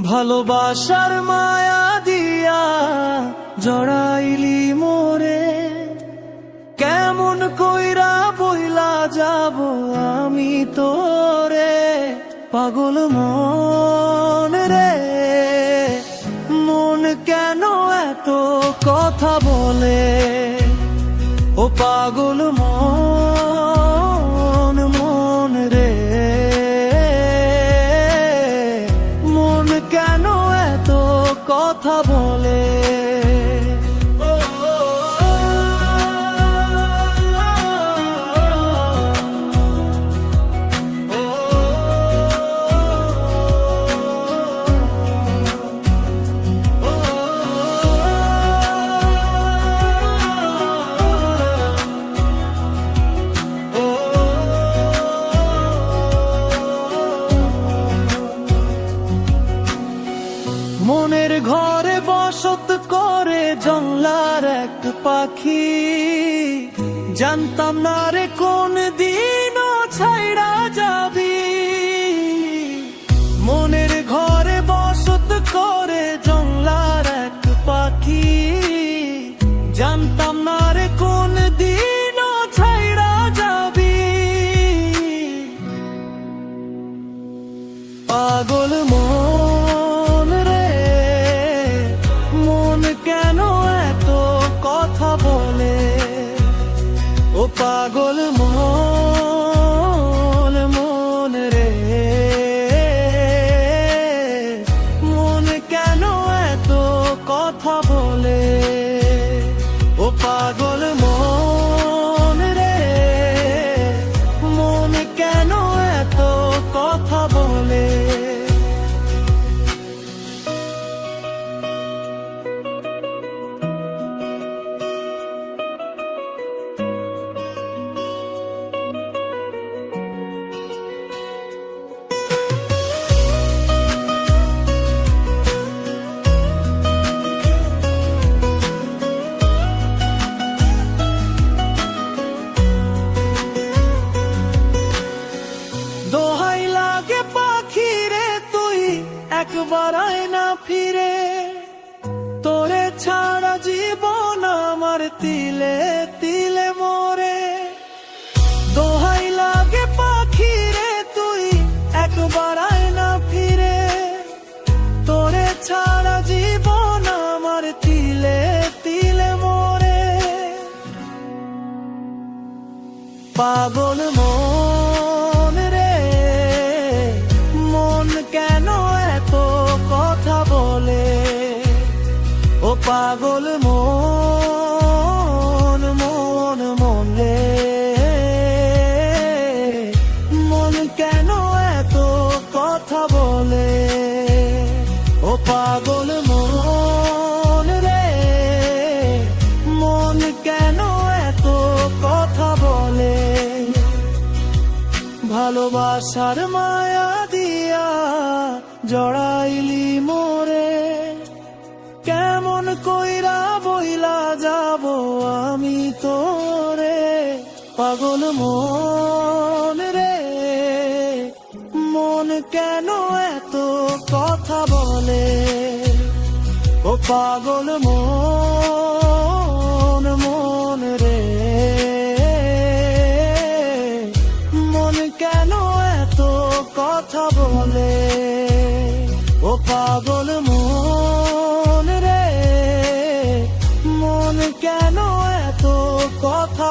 ভালোবাসার মায়া দিয়া জড়াইলি মোরে, কেমন কইরা বইলা যাব আমি তোরে। পাগল মন রে, মন কেন এত কথা বলে? ও পাগল মন, মন রে, মন কেন এত কথা বলে? মনের ঘরে বসত করে জংলার এক পাখি, জানতাম না রে কোন দিন ছাইড়া যাবি। মনের ঘরে বসত করে জংলার এক পাখি, জানতাম না রে কোন দিন ছাইড়া যাবি। পাগল মন রে, মন কেন এত কথা বলে? ও পাগল মন, মন রে, মন কেন এত কথা বলে? ও পাগল মন রে, মন কেন এত কথা বলে? দোহাই লাগে পাখি রে, তুই একবার আয় না ফিরে। তোরে ছাড়া জীবন আমার তিলে তিলে মরে। দোহাই লাগে পাখি রে, তুই একবার আয় না ফিরে। তোরে ছাড়া জীবন আমার তিলে তিলে মরে। পাগল মন রে, মন কেন এত কথা বলে? ও পাগল মন, মন, মন রে, মন কেন এত কথা বলে? ও পাগল মন রে, মন কেন এত কথা বলে? ভালোবাসার মায়া দিয়া জড়াইলি মোরে, কেমন কইরা বইলা যাব আমি তোরে। পাগল মন রে, মন কেন এত কথা বলে? ও পাগল মন, মন রে, মন কেন এত কথা বলে? ও পাগল মন রে, মন কেন এত কথা